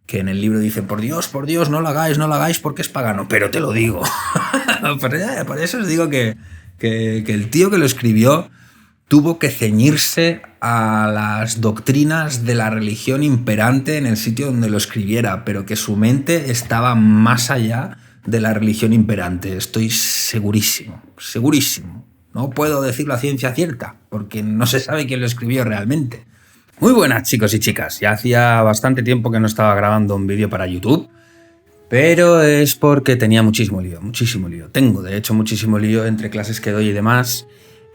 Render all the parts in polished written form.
que en el libro dice, por Dios, no lo hagáis porque es pagano, pero te lo digo. Por eso os digo que el tío que lo escribió tuvo que ceñirse a las doctrinas de la religión imperante en el sitio donde lo escribiera, pero que su mente estaba más allá de la religión imperante. Estoy segurísimo. No puedo decirlo a ciencia cierta, porque no se sabe quién lo escribió realmente. Muy buenas, chicos y chicas. Ya hacía bastante tiempo que no estaba grabando un vídeo para YouTube, pero es porque tenía muchísimo lío. Tengo, de hecho, muchísimo lío entre clases que doy y demás.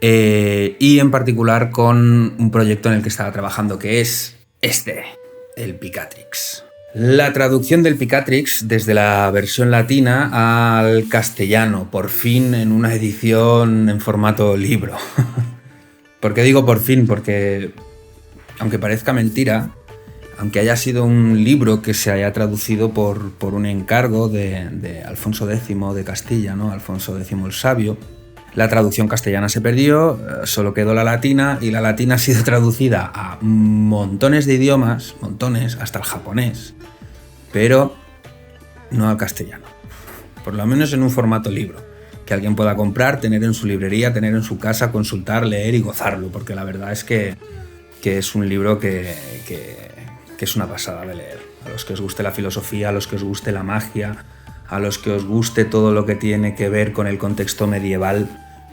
Y en particular con un proyecto en el que estaba trabajando, que es el Picatrix. La traducción del Picatrix desde la versión latina al castellano, por fin en una edición en formato libro. ¿Por qué digo por fin? Porque, aunque parezca mentira, aunque haya sido un libro que se haya traducido por un encargo de Alfonso X de Castilla, ¿no? Alfonso X el Sabio, la traducción castellana se perdió, solo quedó la latina, y la latina ha sido traducida a montones de idiomas, hasta el japonés, pero no al castellano. Por lo menos en un formato libro, que alguien pueda comprar, tener en su librería, tener en su casa, consultar, leer y gozarlo, porque la verdad es que es un libro que es una pasada de leer. A los que os guste la filosofía, a los que os guste la magia, a los que os guste todo lo que tiene que ver con el contexto medieval,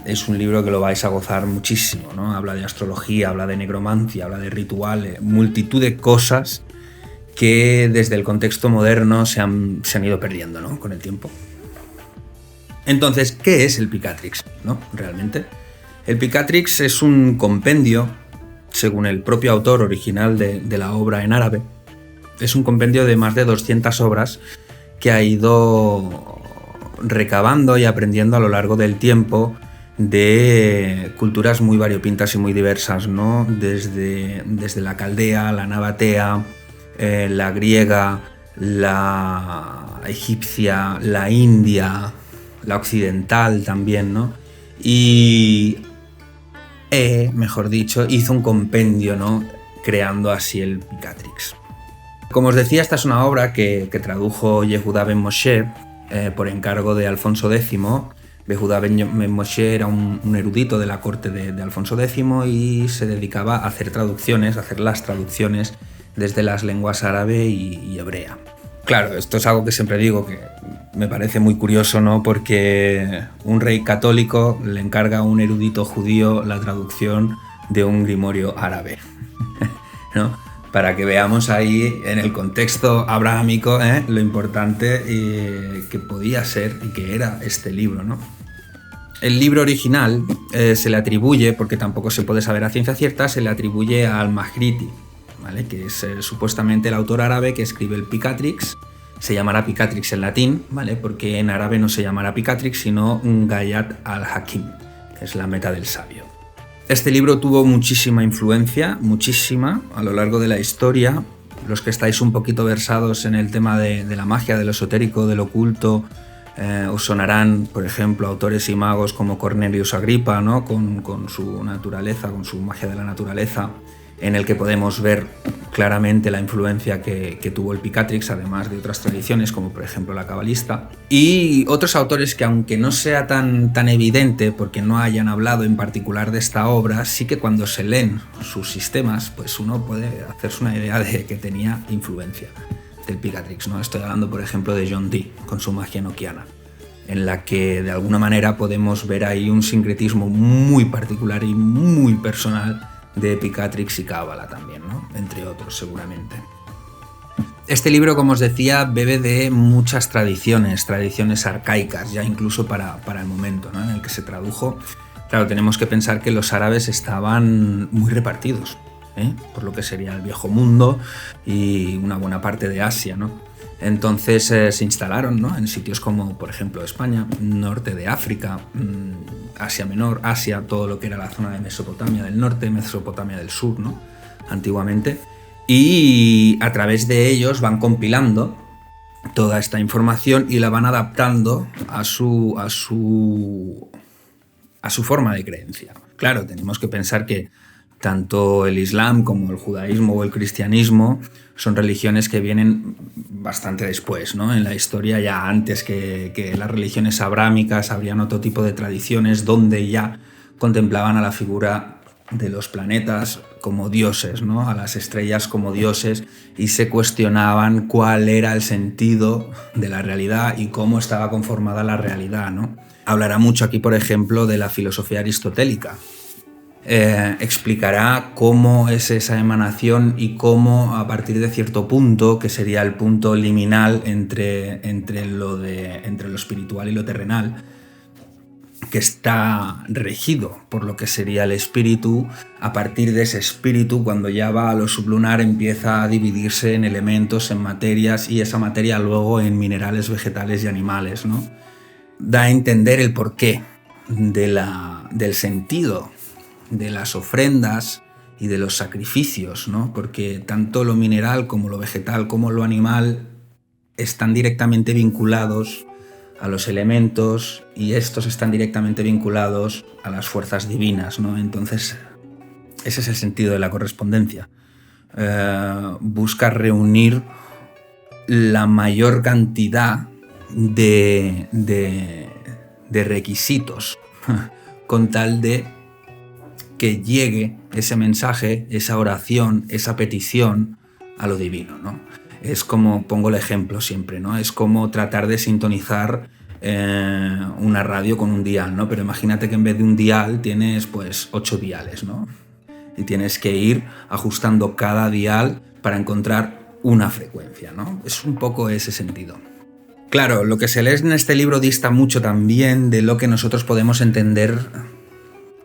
es un libro que lo vais a gozar muchísimo, ¿no? Habla de astrología, habla de negromancia, habla de rituales, multitud de cosas que desde el contexto moderno se han ido perdiendo, ¿no? Con el tiempo. Entonces, ¿qué es el Picatrix, ¿no? Realmente, el Picatrix es un compendio, según el propio autor original de la obra en árabe. Es un compendio de más de 200 obras que ha ido recabando y aprendiendo a lo largo del tiempo de culturas muy variopintas y muy diversas, ¿no? Desde la caldea, la nabatea, la griega, la egipcia, la india, la occidental también, ¿no? Y mejor dicho, hizo un compendio, ¿no? Creando así el Picatrix. Como os decía, esta es una obra que tradujo Yehuda ben Moshe por encargo de Alfonso X. Yehuda ben Moshe era un erudito de la corte de Alfonso X y se dedicaba a hacer las traducciones desde las lenguas árabe y hebrea. Claro, esto es algo que siempre digo, que me parece muy curioso, ¿no? Porque un rey católico le encarga a un erudito judío la traducción de un grimorio árabe, ¿no? Para que veamos ahí en el contexto abrahámico lo importante que podía ser y que era este libro, ¿no? El libro original se le atribuye, porque tampoco se puede saber a ciencia cierta, se le atribuye a Al-Mahriti, ¿vale? Que es supuestamente el autor árabe que escribe el Picatrix. Se llamará Picatrix en latín, ¿vale? Porque en árabe no se llamará Picatrix, sino Gayat al-Hakim, que es la meta del sabio. Este libro tuvo muchísima influencia, a lo largo de la historia. Los que estáis un poquito versados en el tema de la magia, de lo esotérico, del oculto, os sonarán, por ejemplo, autores y magos como Cornelius Agripa, ¿no? Con su naturaleza, con su magia de la naturaleza, en el que podemos ver claramente la influencia que tuvo el Picatrix, además de otras tradiciones, como por ejemplo la cabalista. Y otros autores que, aunque no sea tan evidente, porque no hayan hablado en particular de esta obra, sí que cuando se leen sus sistemas, pues uno puede hacerse una idea de que tenía influencia del Picatrix, ¿no? Estoy hablando, por ejemplo, de John Dee, con su magia enoquiana, en la que de alguna manera podemos ver ahí un sincretismo muy particular y muy personal de Picatrix y Cábala también, ¿no? Entre otros, seguramente. Este libro, como os decía, bebe de muchas tradiciones arcaicas, ya incluso para el momento, ¿no? En el que se tradujo. Claro, tenemos que pensar que los árabes estaban muy repartidos, por lo que sería el Viejo Mundo y una buena parte de Asia, ¿no? Entonces se instalaron, ¿no? En sitios como, por ejemplo, España, norte de África, Asia Menor, Asia, todo lo que era la zona de Mesopotamia del norte, Mesopotamia del sur, ¿no? Antiguamente. Y a través de ellos van compilando toda esta información y la van adaptando a su forma de creencia. Claro, tenemos que pensar que Tanto el Islam como el judaísmo o el cristianismo son religiones que vienen bastante después, ¿no? En la historia, ya antes que las religiones abrámicas, habrían otro tipo de tradiciones donde ya contemplaban a la figura de los planetas como dioses, ¿no? A las estrellas como dioses, y se cuestionaban cuál era el sentido de la realidad y cómo estaba conformada la realidad, ¿no? Hablará mucho aquí, por ejemplo, de la filosofía aristotélica. Explicará cómo es esa emanación y cómo, a partir de cierto punto, que sería el punto liminal entre lo espiritual y lo terrenal, que está regido por lo que sería el espíritu, a partir de ese espíritu, cuando ya va a lo sublunar, empieza a dividirse en elementos, en materias, y esa materia luego en minerales, vegetales y animales, ¿no? Da a entender el porqué del sentido de las ofrendas y de los sacrificios, ¿no? Porque tanto lo mineral como lo vegetal como lo animal están directamente vinculados a los elementos, y estos están directamente vinculados a las fuerzas divinas, ¿no? Entonces, ese es el sentido de la correspondencia. Busca reunir la mayor cantidad de requisitos con tal de que llegue ese mensaje, esa oración, esa petición a lo divino, ¿no? Es como, pongo el ejemplo siempre, ¿no? Es como tratar de sintonizar una radio con un dial, ¿no? Pero imagínate que en vez de un dial tienes pues 8 diales, ¿no? Y tienes que ir ajustando cada dial para encontrar una frecuencia, ¿no? Es un poco ese sentido. Claro, lo que se lee en este libro dista mucho también de lo que nosotros podemos entender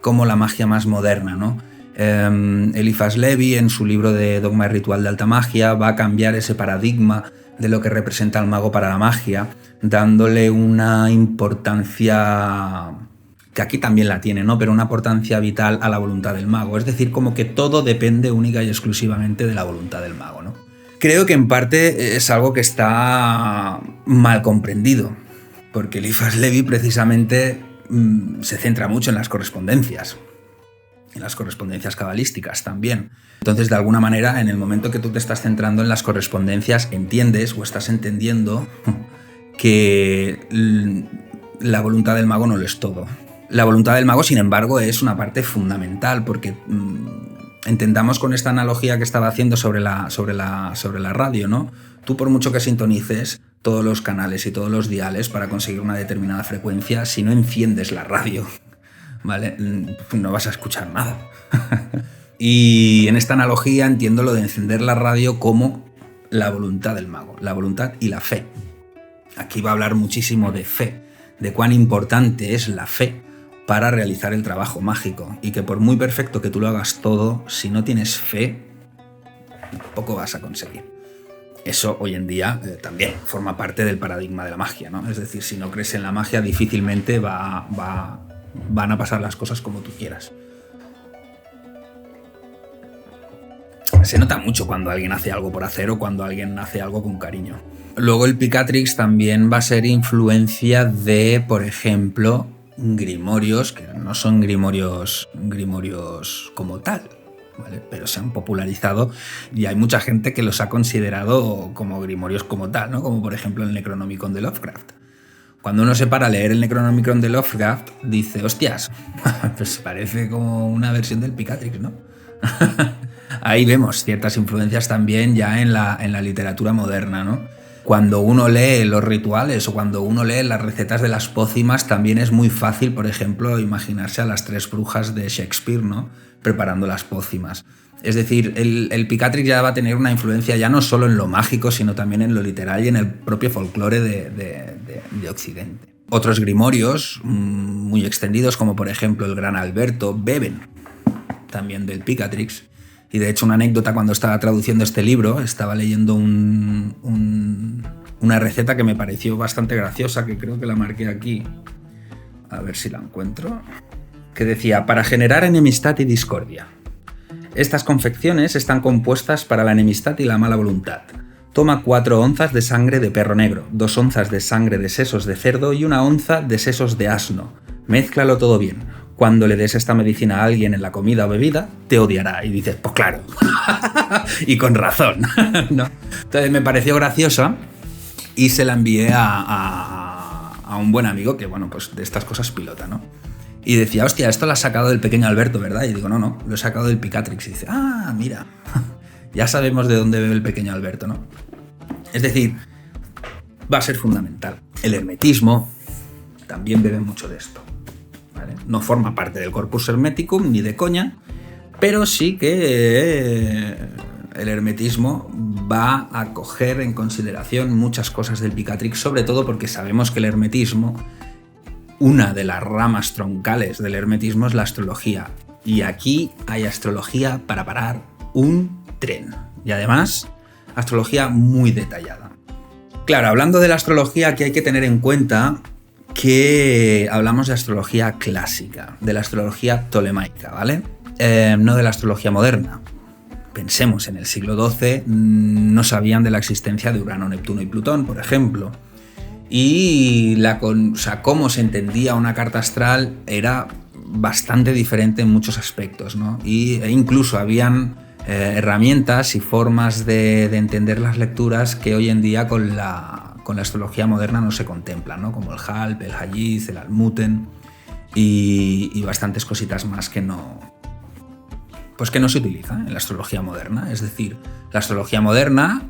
como la magia más moderna, ¿no? Eliphas Levi, en su libro de Dogma y Ritual de Alta Magia, va a cambiar ese paradigma de lo que representa el mago para la magia, dándole una importancia que aquí también la tiene, ¿no? Pero una importancia vital a la voluntad del mago. Es decir, como que todo depende única y exclusivamente de la voluntad del mago, ¿no? Creo que en parte es algo que está mal comprendido, porque Eliphas Levi precisamente se centra mucho en las correspondencias cabalísticas también. Entonces, de alguna manera, en el momento que tú te estás centrando en las correspondencias, entiendes o estás entendiendo que la voluntad del mago no lo es todo. La voluntad del mago, sin embargo, es una parte fundamental, porque entendamos con esta analogía que estaba haciendo sobre la radio, ¿no? Tú, por mucho que sintonices todos los canales y todos los diales para conseguir una determinada frecuencia, si no enciendes la radio, ¿vale?, no vas a escuchar nada. Y en esta analogía entiendo lo de encender la radio como la voluntad del mago, la voluntad y la fe. Aquí va a hablar muchísimo de fe, de cuán importante es la fe para realizar el trabajo mágico, y que por muy perfecto que tú lo hagas todo, si no tienes fe, poco vas a conseguir. Eso hoy en día también forma parte del paradigma de la magia, ¿no? Es decir, si no crees en la magia, difícilmente van a pasar las cosas como tú quieras. Se nota mucho cuando alguien hace algo por hacer o cuando alguien hace algo con cariño. Luego el Picatrix también va a ser influencia de, por ejemplo, grimorios, que no son grimorios como tal, ¿vale?, pero se han popularizado y hay mucha gente que los ha considerado como grimorios como tal, ¿no? Como por ejemplo el Necronomicon de Lovecraft. Cuando uno se para a leer el Necronomicon de Lovecraft, dice, hostias, pues parece como una versión del Picatrix, ¿no? Ahí vemos ciertas influencias también ya en la literatura moderna, ¿no? Cuando uno lee los rituales o cuando uno lee las recetas de las pócimas, también es muy fácil, por ejemplo, imaginarse a las 3 brujas de Shakespeare, ¿no?, preparando las pócimas. Es decir, el Picatrix ya va a tener una influencia ya no solo en lo mágico, sino también en lo literal y en el propio folclore de Occidente. Otros grimorios muy extendidos, como por ejemplo el Gran Alberto, beben también del Picatrix. Y de hecho, una anécdota, cuando estaba traduciendo este libro, estaba leyendo una receta que me pareció bastante graciosa, que creo que la marqué aquí, a ver si la encuentro, que decía: para generar enemistad y discordia. Estas confecciones están compuestas para la enemistad y la mala voluntad. Toma 4 onzas de sangre de perro negro, 2 onzas de sangre de sesos de cerdo y 1 onza de sesos de asno. Mézclalo todo bien. cuando le des esta medicina a alguien en la comida o bebida, te odiará. Y dices, pues claro, y con razón, ¿no? Entonces me pareció graciosa y se la envié a un buen amigo que, bueno, pues de estas cosas pilota, ¿no? Y decía, hostia, esto lo has sacado del Pequeño Alberto, ¿verdad? Y digo, no, lo he sacado del Picatrix. Y dice, mira, ya sabemos de dónde bebe el Pequeño Alberto, ¿no? Es decir, va a ser fundamental. El hermetismo también bebe mucho de esto, ¿vale? No forma parte del corpus hermeticum ni de coña, pero sí que el hermetismo va a coger en consideración muchas cosas del Picatrix, sobre todo porque sabemos que el hermetismo, una de las ramas troncales del hermetismo es la astrología. Y aquí hay astrología para parar un tren. Y además, astrología muy detallada. Claro, hablando de la astrología, aquí hay que tener en cuenta que hablamos de astrología clásica, de la astrología ptolemaica, ¿vale? No de la astrología moderna. Pensemos, en el siglo XII no sabían de la existencia de Urano, Neptuno y Plutón, por ejemplo. Y cómo se entendía una carta astral era bastante diferente en muchos aspectos, ¿no? E incluso habían herramientas y formas de entender las lecturas que hoy en día con la astrología moderna no se contemplan, ¿no? Como el Halp, el Hayiz, el Almuten y bastantes cositas más que no se utilizan en la astrología moderna. Es decir, la astrología moderna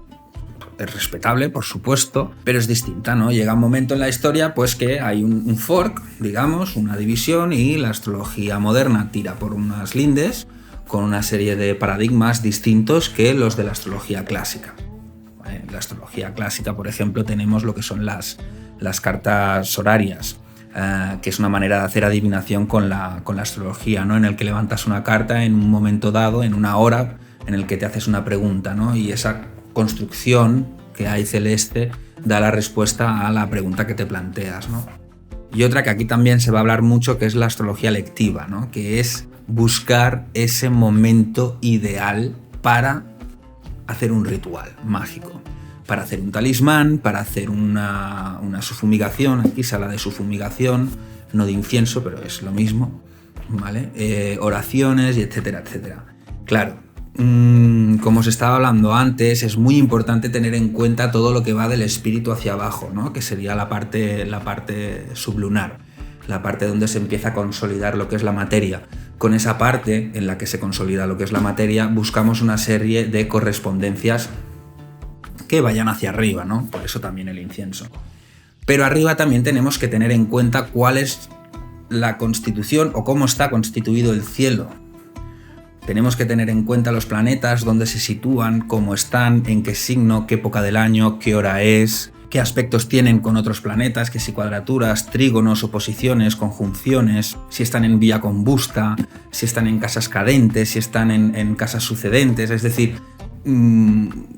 es respetable, por supuesto, pero es distinta, ¿no? Llega un momento en la historia pues que hay un fork, digamos, una división, y la astrología moderna tira por unas lindes con una serie de paradigmas distintos que los de la astrología clásica. En la astrología clásica, por ejemplo, tenemos lo que son las cartas horarias, que es una manera de hacer adivinación con la astrología, ¿no? En el que levantas una carta en un momento dado, en una hora, en el que te haces una pregunta, ¿no? Y esa construcción que hay celeste da la respuesta a la pregunta que te planteas, ¿no? Y otra que aquí también se va a hablar mucho, que es la astrología lectiva, ¿no? Que es buscar ese momento ideal para hacer un ritual mágico, para hacer un talismán, para hacer una sufumigación. Aquí se habla de sufumigación, no de incienso, pero es lo mismo, ¿vale? Oraciones y etcétera, etcétera. Claro, como os estaba hablando antes, es muy importante tener en cuenta todo lo que va del espíritu hacia abajo, ¿no? Que sería la parte sublunar, la parte donde se empieza a consolidar lo que es la materia. Con esa parte en la que se consolida lo que es la materia, buscamos una serie de correspondencias que vayan hacia arriba, ¿no? Por eso también el incienso. Pero arriba también tenemos que tener en cuenta cuál es la constitución o cómo está constituido el cielo. Tenemos que tener en cuenta los planetas, dónde se sitúan, cómo están, en qué signo, qué época del año, qué hora es, qué aspectos tienen con otros planetas, que si cuadraturas, trígonos, oposiciones, conjunciones, si están en vía combusta, si están en casas cadentes, si están en casas sucedentes, es decir, un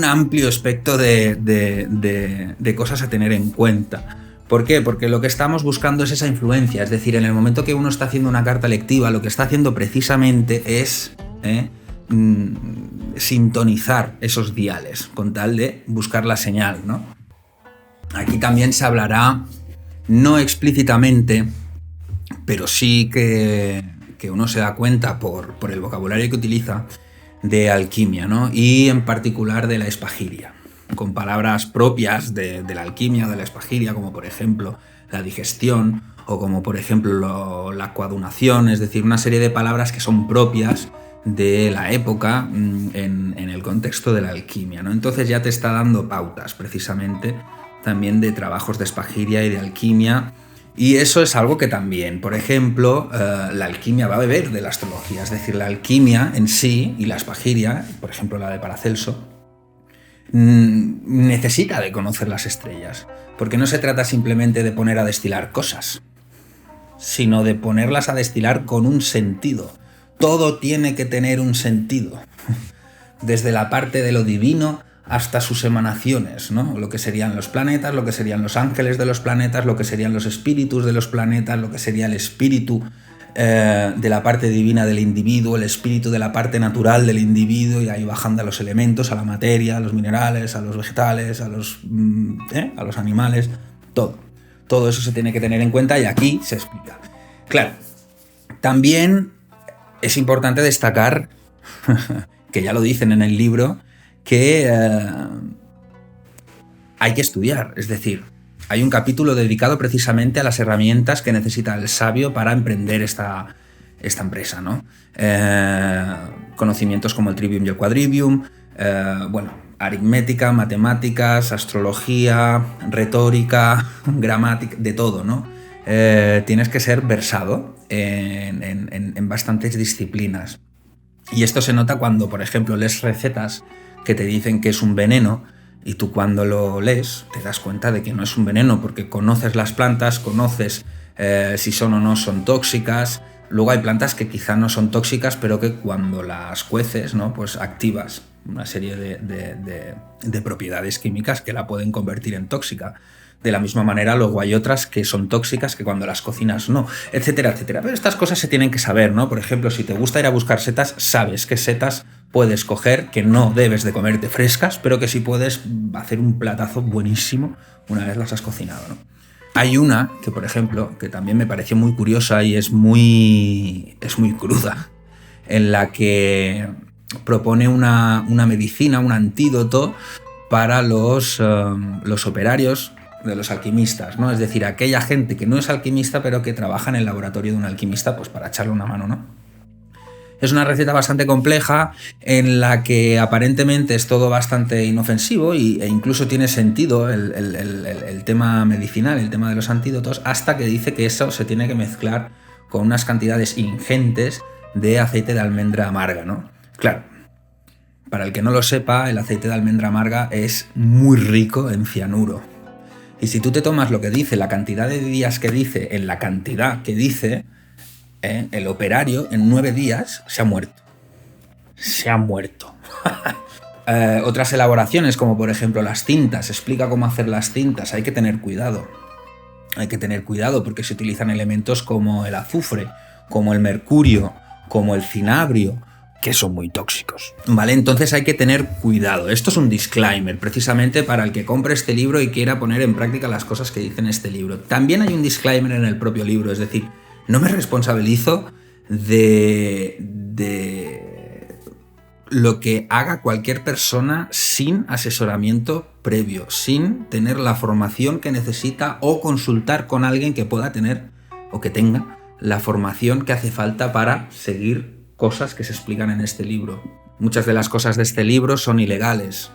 amplio espectro de cosas a tener en cuenta. ¿Por qué? Porque lo que estamos buscando es esa influencia, es decir, en el momento que uno está haciendo una carta lectiva, lo que está haciendo precisamente es sintonizar esos diales, con tal de buscar la señal, ¿no? Aquí también se hablará, no explícitamente, pero sí que uno se da cuenta por el vocabulario que utiliza, de alquimia, ¿no? Y en particular de la espagiria, con palabras propias de la alquimia, de la espagiria, como por ejemplo la digestión o como por ejemplo la coadunación, es decir, una serie de palabras que son propias de la época en el contexto de la alquimia, ¿no? Entonces ya te está dando pautas precisamente también de trabajos de espagiria y de alquimia, y eso es algo que también, por ejemplo, la alquimia va a beber de la astrología, es decir, la alquimia en sí y la espagiria, por ejemplo la de Paracelso, necesita de conocer las estrellas, porque no se trata simplemente de poner a destilar cosas, sino de ponerlas a destilar con un sentido. Todo tiene que tener un sentido, desde la parte de lo divino hasta sus emanaciones, ¿no? Lo que serían los planetas, lo que serían los ángeles de los planetas, lo que serían los espíritus de los planetas, lo que sería el espíritu de la parte divina del individuo, el espíritu de la parte natural del individuo, y ahí bajando a los elementos, a la materia, a los minerales, a los vegetales, a los animales, todo. Todo eso se tiene que tener en cuenta y aquí se explica. Claro, también es importante destacar, que ya lo dicen en el libro, que hay que estudiar. Es decir, hay un capítulo dedicado precisamente a las herramientas que necesita el sabio para emprender esta empresa, ¿no? Conocimientos como el trivium y el quadrivium, aritmética, matemáticas, astrología, retórica, gramática, de todo, ¿no? Tienes que ser versado en bastantes disciplinas. Y esto se nota cuando, por ejemplo, lees recetas que te dicen que es un veneno y tú cuando lo lees te das cuenta de que no es un veneno porque conoces las plantas, conoces si son o no son tóxicas. Luego hay plantas que quizá no son tóxicas, pero que cuando las cueces, ¿no? Pues activas una serie de propiedades químicas que la pueden convertir en tóxica. De la misma manera, luego hay otras que son tóxicas que cuando las cocinas no, etcétera, etcétera. Pero estas cosas se tienen que saber, ¿no? Por ejemplo, si te gusta ir a buscar setas, sabes qué setas puedes coger, que no debes de comerte frescas, pero que sí puedes hacer un platazo buenísimo una vez las has cocinado, ¿no? Hay una que, por ejemplo, que también me pareció muy curiosa y es muy cruda, en la que propone una medicina, un antídoto para los operarios de los alquimistas, ¿no? Es decir, aquella gente que no es alquimista pero que trabaja en el laboratorio de un alquimista, pues para echarle una mano, ¿no? Es una receta bastante compleja en la que aparentemente es todo bastante inofensivo e incluso tiene sentido el tema medicinal, el tema de los antídotos, hasta que dice que eso se tiene que mezclar con unas cantidades ingentes de aceite de almendra amarga, ¿no? Claro, para el que no lo sepa, el aceite de almendra amarga es muy rico en cianuro. Y si tú te tomas lo que dice, la cantidad de días que dice, en la cantidad que dice, el operario en 9 días se ha muerto. Se ha muerto. Otras elaboraciones, como por ejemplo las tintas, explica cómo hacer las tintas. Hay que tener cuidado. Hay que tener cuidado porque se utilizan elementos como el azufre, como el mercurio, como el cinabrio, que son muy tóxicos, ¿vale? Entonces hay que tener cuidado. Esto es un disclaimer, precisamente para el que compre este libro y quiera poner en práctica las cosas que dice en este libro. También hay un disclaimer en el propio libro, es decir, no me responsabilizo de lo que haga cualquier persona sin asesoramiento previo, sin tener la formación que necesita o consultar con alguien que pueda tener o que tenga la formación que hace falta para seguir cosas que se explican en este libro. Muchas de las cosas de este libro son ilegales.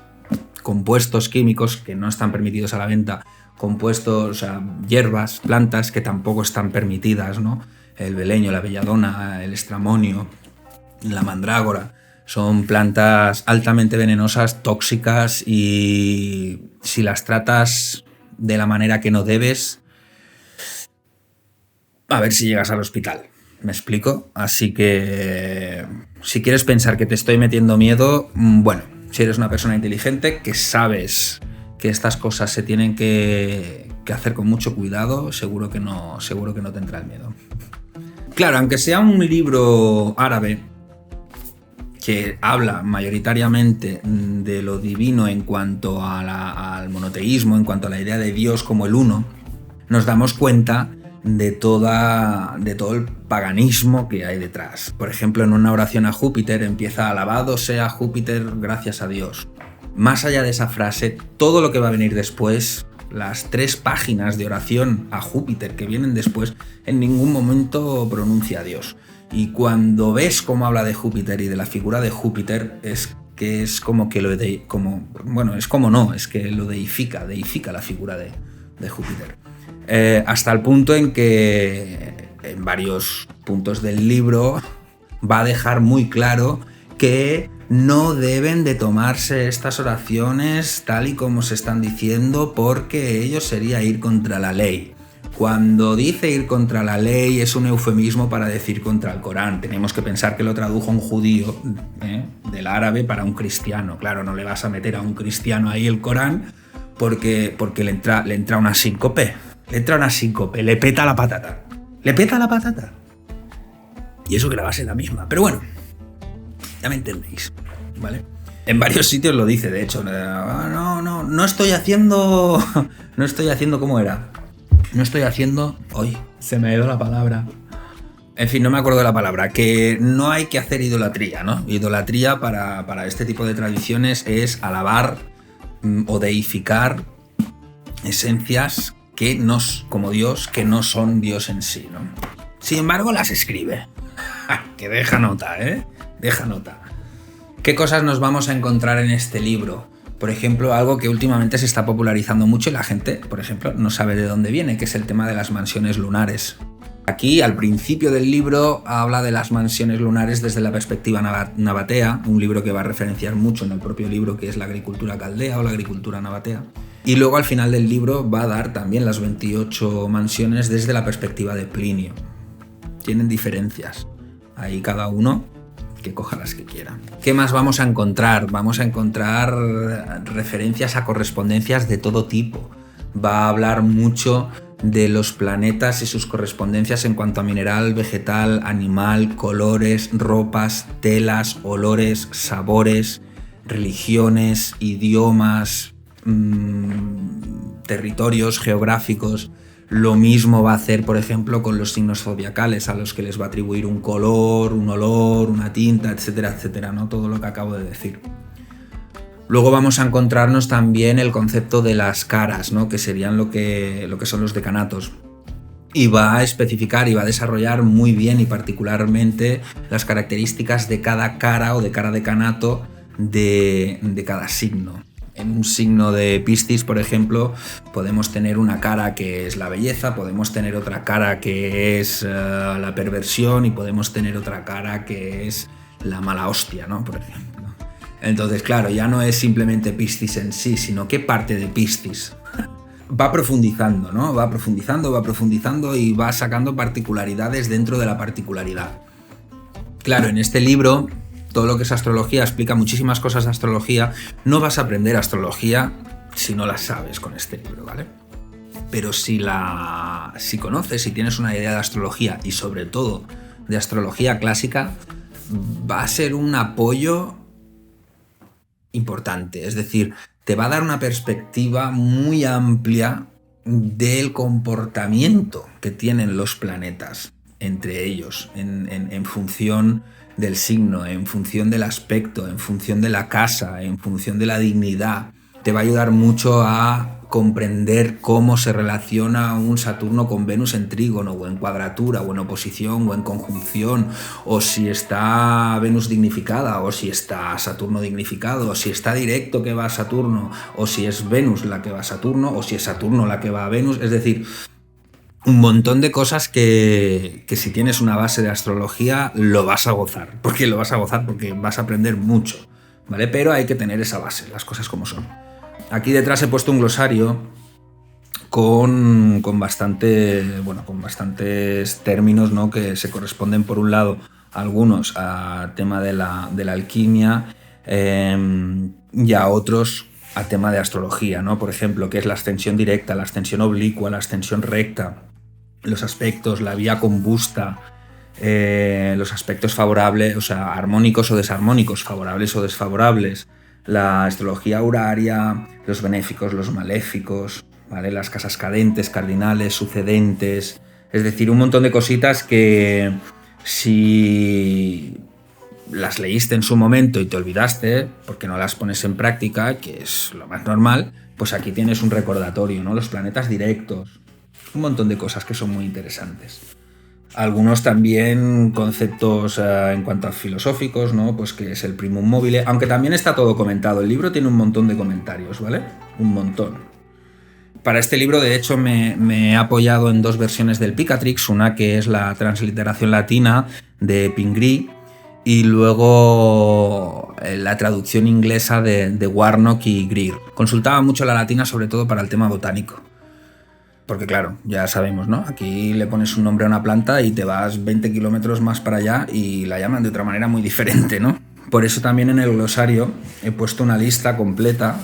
Compuestos químicos que no están permitidos a la venta, compuestos, o sea, hierbas, plantas que tampoco están permitidas, ¿no? El beleño, la belladona, el estramonio, la mandrágora, son plantas altamente venenosas, tóxicas y si las tratas de la manera que no debes, a ver si llegas al hospital. ¿Me explico? Así que si quieres pensar que te estoy metiendo miedo, bueno, si eres una persona inteligente, que sabes que estas cosas se tienen que hacer con mucho cuidado, seguro que no te entra el miedo. Claro, aunque sea un libro árabe que habla mayoritariamente de lo divino en cuanto al monoteísmo, en cuanto a la idea de Dios como el uno, nos damos cuenta de todo el paganismo que hay detrás. Por ejemplo, en una oración a Júpiter empieza: alabado sea Júpiter, gracias a Dios. Más allá de esa frase, todo lo que va a venir después, las 3 páginas de oración a Júpiter que vienen después, en ningún momento pronuncia a Dios. Y cuando ves cómo habla de Júpiter y de la figura de Júpiter, es que es como que es que lo deifica la figura de Júpiter. Hasta el punto en que en varios puntos del libro va a dejar muy claro que no deben de tomarse estas oraciones tal y como se están diciendo, porque ello sería ir contra la ley. Cuando dice ir contra la ley es un eufemismo para decir contra el Corán. Tenemos que pensar que lo tradujo un judío del árabe para un cristiano. Claro, no le vas a meter a un cristiano ahí el Corán porque le entra una síncope. Le peta la patata. Y eso que la base es la misma. Pero bueno, ya me entendéis, ¿vale? En varios sitios lo dice, de hecho. No estoy haciendo... ¿Cómo era? No estoy haciendo... Hoy se me ha ido la palabra. En fin, no me acuerdo de la palabra. Que no hay que hacer idolatría, ¿no? Idolatría para este tipo de tradiciones es alabar o deificar esencias que como Dios, que no son Dios en sí, ¿no? Sin embargo, las escribe. Que deja nota, ¿eh? Deja nota. ¿Qué cosas nos vamos a encontrar en este libro? Por ejemplo, algo que últimamente se está popularizando mucho y la gente, por ejemplo, no sabe de dónde viene, que es el tema de las mansiones lunares. Aquí, al principio del libro, habla de las mansiones lunares desde la perspectiva nabatea, un libro que va a referenciar mucho en el propio libro, que es la agricultura caldea o la agricultura nabatea. Y luego, al final del libro, va a dar también las 28 mansiones desde la perspectiva de Plinio. Tienen diferencias. Ahí cada uno que coja las que quiera. ¿Qué más vamos a encontrar? Vamos a encontrar referencias a correspondencias de todo tipo. Va a hablar mucho de los planetas y sus correspondencias en cuanto a mineral, vegetal, animal, colores, ropas, telas, olores, sabores, religiones, idiomas, territorios geográficos. Lo mismo va a hacer, por ejemplo, con los signos zodiacales, a los que les va a atribuir un color, un olor, una tinta, etcétera, etcétera, ¿no? Todo lo que acabo de decir. Luego vamos a encontrarnos también el concepto de las caras, ¿no? Que serían lo que son los decanatos. Y va a especificar y va a desarrollar muy bien y particularmente las características de cada cara o de cada decanato de cada signo. En un signo de Piscis, por ejemplo, podemos tener una cara que es la belleza, podemos tener otra cara que es la perversión y podemos tener otra cara que es la mala hostia, ¿no? Por ejemplo. Entonces, claro, ya no es simplemente Piscis en sí, sino qué parte de Piscis. Va profundizando, ¿no? Va profundizando y va sacando particularidades dentro de la particularidad. Claro, en este libro, todo lo que es astrología, explica muchísimas cosas de astrología. No vas a aprender astrología si no la sabes con este libro, ¿vale? Pero si conoces, si tienes una idea de astrología y sobre todo de astrología clásica, va a ser un apoyo importante. Es decir, te va a dar una perspectiva muy amplia del comportamiento que tienen los planetas entre ellos, en función del signo, en función del aspecto, en función de la casa, en función de la dignidad. Te va a ayudar mucho a comprender cómo se relaciona un Saturno con Venus en trígono, o en cuadratura, o en oposición, o en conjunción, o si está Venus dignificada, o si está Saturno dignificado, o si está directo que va a Saturno, o si es Venus la que va a Saturno, o si es Saturno la que va a Venus. Es decir, un montón de cosas que si tienes una base de astrología lo vas a gozar, porque vas a aprender mucho, ¿vale? Pero hay que tener esa base, las cosas como son. Aquí detrás he puesto un glosario con bastantes términos, ¿no? Que se corresponden, por un lado, algunos a tema de la alquimia y a otros a tema de astrología, ¿no? Por ejemplo, qué es la ascensión directa, la ascensión oblicua, la ascensión recta, los aspectos, la vía combusta, los aspectos favorables, o sea, armónicos o desarmónicos, favorables o desfavorables, la astrología horaria, los benéficos, los maléficos, ¿vale? Las casas cadentes, cardinales, sucedentes, es decir, un montón de cositas que si las leíste en su momento y te olvidaste porque no las pones en práctica, que es lo más normal, pues aquí tienes un recordatorio, ¿no? Los planetas directos, un montón de cosas que son muy interesantes. Algunos también conceptos en cuanto a filosóficos, ¿no? Pues que es el primum mobile, aunque también está todo comentado. El libro tiene un montón de comentarios, ¿vale? Un montón. Para este libro, de hecho, me he apoyado en dos versiones del Picatrix, una que es la transliteración latina de Pingree y luego la traducción inglesa de Warnock y Greer. Consultaba mucho la latina, sobre todo para el tema botánico. Porque claro, ya sabemos, ¿no? Aquí le pones un nombre a una planta y te vas 20 kilómetros más para allá y la llaman de otra manera muy diferente, ¿no? Por eso también en el glosario he puesto una lista completa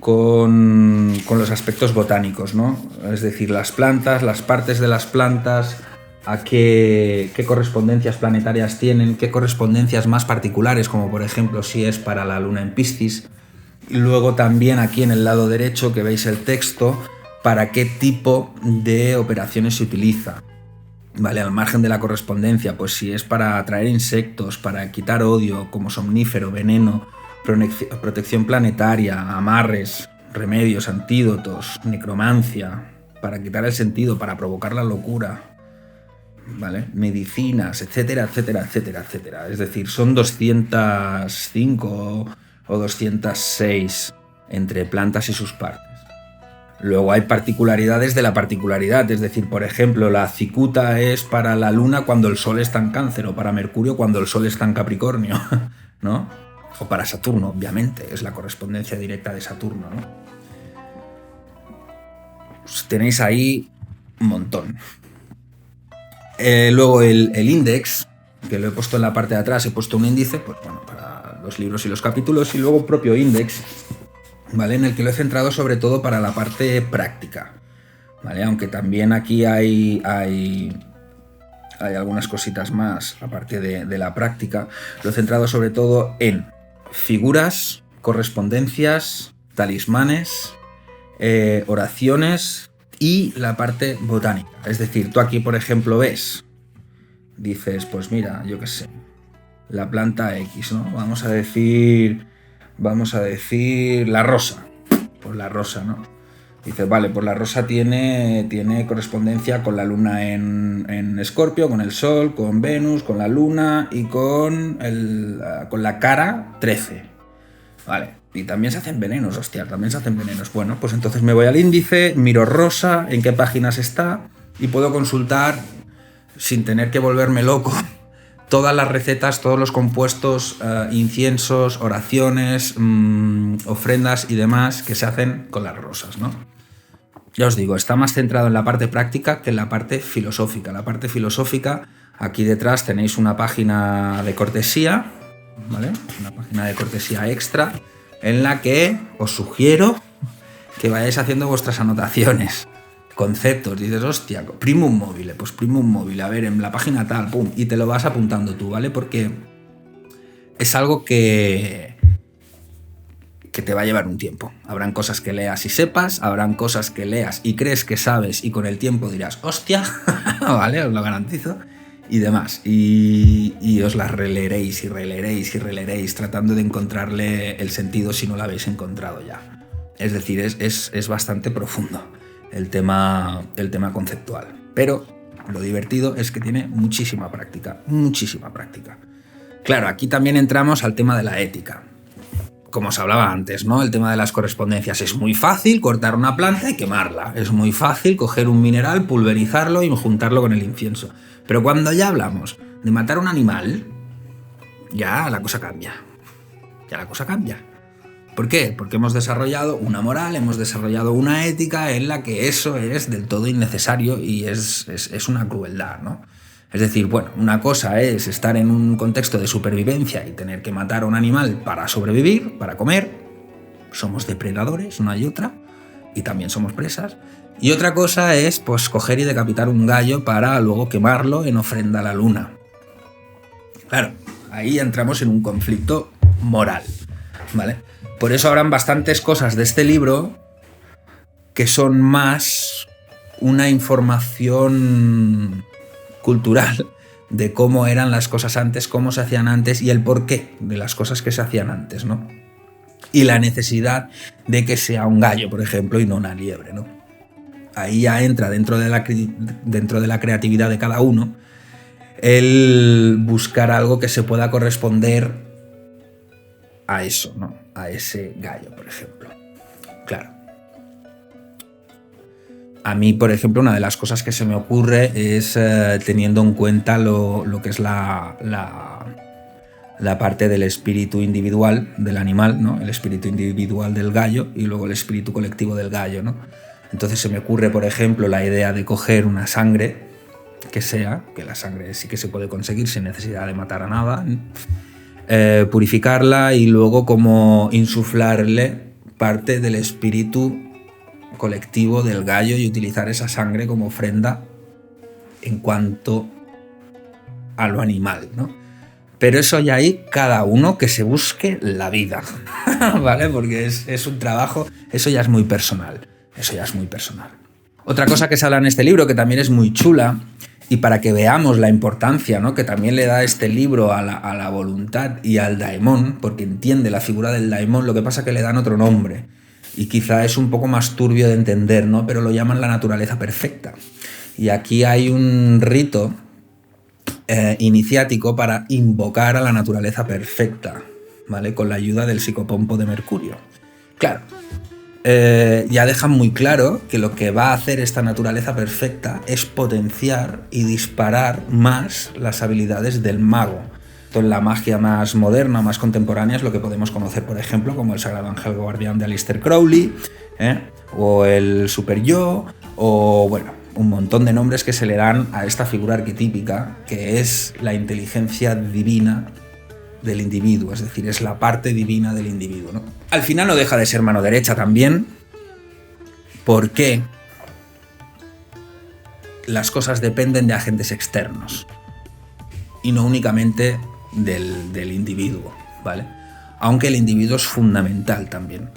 con los aspectos botánicos, ¿no? Es decir, las plantas, las partes de las plantas, a qué correspondencias planetarias tienen, qué correspondencias más particulares, como por ejemplo si es para la luna en Piscis. Y luego también aquí en el lado derecho, que veis el texto, para qué tipo de operaciones se utiliza. Vale, al margen de la correspondencia, pues si es para atraer insectos, para quitar odio como somnífero, veneno, protección planetaria, amarres, remedios, antídotos, necromancia, para quitar el sentido, para provocar la locura, ¿vale? Medicinas, etcétera, etcétera, etcétera, etcétera. Es decir, son 205 o 206 entre plantas y sus partes. Luego hay particularidades de la particularidad, es decir, por ejemplo, la cicuta es para la luna cuando el sol está en Cáncer, o para Mercurio cuando el sol está en Capricornio, ¿no? O para Saturno, obviamente, es la correspondencia directa de Saturno, ¿no? Pues tenéis ahí un montón. Luego el índex, que lo he puesto en la parte de atrás, he puesto un índice, pues bueno, para los libros y los capítulos, y luego un propio índex, ¿vale? En el que lo he centrado sobre todo para la parte práctica, ¿vale? Aunque también aquí hay algunas cositas más aparte de la práctica. Lo he centrado sobre todo en figuras, correspondencias, talismanes, oraciones y la parte botánica. Es decir, tú aquí, por ejemplo, dices, pues mira, yo qué sé, la planta X, ¿no? Vamos a decir la rosa. Pues la rosa, ¿no? Dices, vale, pues la rosa tiene correspondencia con la luna en Escorpio, con el Sol, con Venus, con la luna y con la cara 13. Vale, y también se hacen venenos, hostia, también se hacen venenos. Bueno, pues entonces me voy al índice, miro rosa, en qué páginas está y puedo consultar sin tener que volverme loco todas las recetas, todos los compuestos, inciensos, oraciones, ofrendas y demás que se hacen con las rosas, ¿no? Ya os digo, está más centrado en la parte práctica que en la parte filosófica. La parte filosófica, aquí detrás tenéis una página de cortesía, ¿vale? Una página de cortesía extra en la que os sugiero que vayáis haciendo vuestras anotaciones. Conceptos, dices, hostia, primum mobile, pues primum mobile, a ver, en la página tal, pum, y te lo vas apuntando tú, ¿vale? Porque es algo que te va a llevar un tiempo. Habrán cosas que leas y sepas, habrán cosas que leas y crees que sabes y con el tiempo dirás, hostia, ¿vale? Os lo garantizo, y demás. Y os las releeréis y releeréis y releeréis tratando de encontrarle el sentido si no lo habéis encontrado ya. Es decir, es bastante profundo el tema conceptual, pero lo divertido es que tiene muchísima práctica. Claro, aquí también entramos al tema de la ética. Como os hablaba antes, ¿no? El tema de las correspondencias. Es muy fácil cortar una planta y quemarla. Es muy fácil coger un mineral, pulverizarlo y juntarlo con el incienso. Pero cuando ya hablamos de matar un animal, ya la cosa cambia. ¿Por qué? Porque hemos desarrollado una moral, hemos desarrollado una ética en la que eso es del todo innecesario y es una crueldad, ¿no? Es decir, bueno, una cosa es estar en un contexto de supervivencia y tener que matar a un animal para sobrevivir, para comer. Somos depredadores, no hay otra, y también somos presas. Y otra cosa es, pues, coger y decapitar un gallo para luego quemarlo en ofrenda a la luna. Claro, ahí entramos en un conflicto moral, ¿vale? Por eso habrán bastantes cosas de este libro que son más una información cultural de cómo eran las cosas antes, cómo se hacían antes y el porqué de las cosas que se hacían antes, ¿no? Y la necesidad de que sea un gallo, por ejemplo, y no una liebre, ¿no? Ahí ya entra dentro de la creatividad de cada uno el buscar algo que se pueda corresponder a eso, ¿no? A ese gallo, por ejemplo. Claro. A mí, por ejemplo, una de las cosas que se me ocurre es teniendo en cuenta lo que es la parte del espíritu individual del animal, ¿no? El espíritu individual del gallo y luego el espíritu colectivo del gallo, ¿no? Entonces se me ocurre, por ejemplo, la idea de coger una sangre que la sangre sí que se puede conseguir sin necesidad de matar a nada, purificarla y luego como insuflarle parte del espíritu colectivo del gallo y utilizar esa sangre como ofrenda en cuanto a lo animal, ¿no? Pero eso ya hay cada uno que se busque la vida, ¿vale? Porque es un trabajo, eso ya es muy personal. Eso ya es muy personal. Otra cosa que se habla en este libro, que también es muy chula, y para que veamos la importancia, ¿no?, que también le da este libro a la voluntad y al daemon, porque entiende la figura del daemon, lo que pasa que le dan otro nombre. Y quizá es un poco más turbio de entender, ¿no?, pero lo llaman la naturaleza perfecta. Y aquí hay un rito iniciático para invocar a la naturaleza perfecta, ¿vale?, con la ayuda del psicopompo de Mercurio. Claro, ya dejan muy claro que lo que va a hacer esta naturaleza perfecta es potenciar y disparar más las habilidades del mago. Entonces, la magia más moderna, más contemporánea, es lo que podemos conocer, por ejemplo, como el Sagrado Ángel Guardián de Aleister Crowley, o el Super Yo, o bueno, un montón de nombres que se le dan a esta figura arquetípica, que es la inteligencia divina del individuo, es decir, es la parte divina del individuo, ¿no? Al final no deja de ser mano derecha también, porque las cosas dependen de agentes externos y no únicamente del individuo, ¿vale? Aunque el individuo es fundamental también.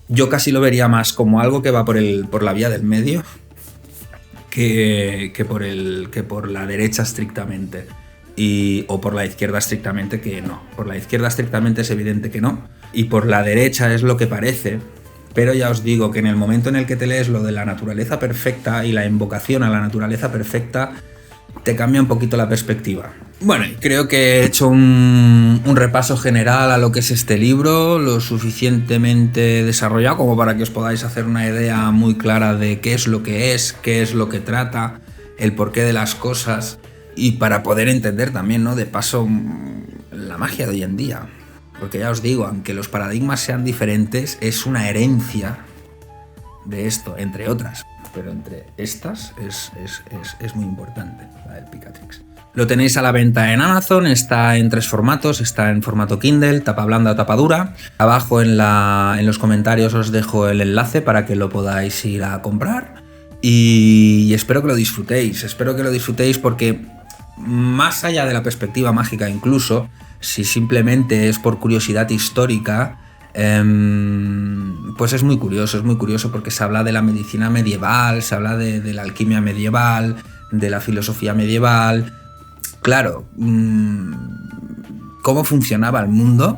Yo casi lo vería más como algo que va por la vía del medio que por la derecha estrictamente. O por la izquierda estrictamente, que no. Por la izquierda estrictamente es evidente que no. Y por la derecha es lo que parece. Pero ya os digo que en el momento en el que te lees lo de la naturaleza perfecta y la invocación a la naturaleza perfecta, te cambia un poquito la perspectiva. Bueno, creo que he hecho un repaso general a lo que es este libro, lo suficientemente desarrollado como para que os podáis hacer una idea muy clara de qué es lo que trata, el porqué de las cosas, y para poder entender también, ¿no?, de paso, la magia de hoy en día. Porque ya os digo, aunque los paradigmas sean diferentes, es una herencia de esto, entre otras. Pero entre estas es muy importante, la del Picatrix. Lo tenéis a la venta en Amazon, está en 3 formatos, está en formato Kindle, tapa blanda o tapa dura. Abajo en los comentarios os dejo el enlace para que lo podáis ir a comprar. Y espero que lo disfrutéis porque más allá de la perspectiva mágica incluso, si simplemente es por curiosidad histórica, pues es muy curioso porque se habla de la medicina medieval, se habla de la alquimia medieval, de la filosofía medieval. Claro, cómo funcionaba el mundo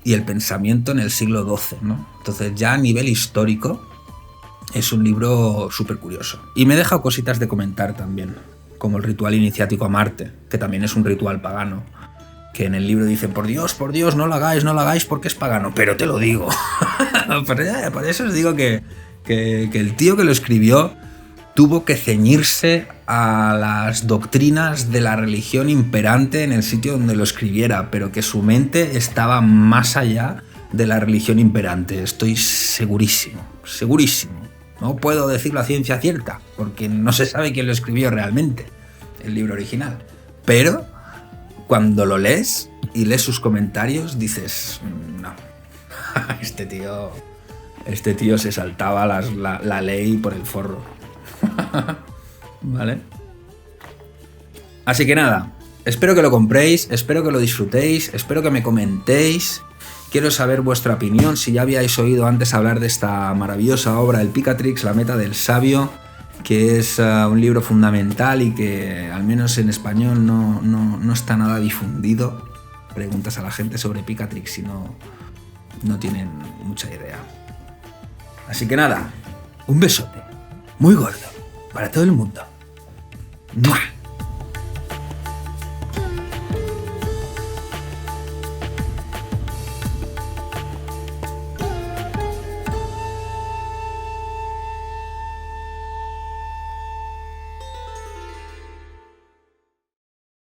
y el pensamiento en el siglo XII, ¿no? Entonces ya a nivel histórico es un libro súper curioso. Y me he dejado cositas de comentar también, como el ritual iniciático a Marte, que también es un ritual pagano, que en el libro dicen, por Dios, no lo hagáis porque es pagano, pero te lo digo. Por eso os digo que el tío que lo escribió tuvo que ceñirse a las doctrinas de la religión imperante en el sitio donde lo escribiera, pero que su mente estaba más allá de la religión imperante. Estoy segurísimo. No puedo decirlo a ciencia cierta, porque no se sabe quién lo escribió realmente, el libro original. Pero cuando lo lees y lees sus comentarios, dices, no, este tío se saltaba la ley por el forro. ¿Vale? Así que nada, espero que lo compréis, espero que lo disfrutéis, espero que me comentéis. Quiero saber vuestra opinión, si ya habíais oído antes hablar de esta maravillosa obra, el Picatrix, la meta del sabio, que es un libro fundamental y que al menos en español no está nada difundido. Preguntas a la gente sobre Picatrix y no tienen mucha idea. Así que nada, un besote muy gordo para todo el mundo. ¡Mua!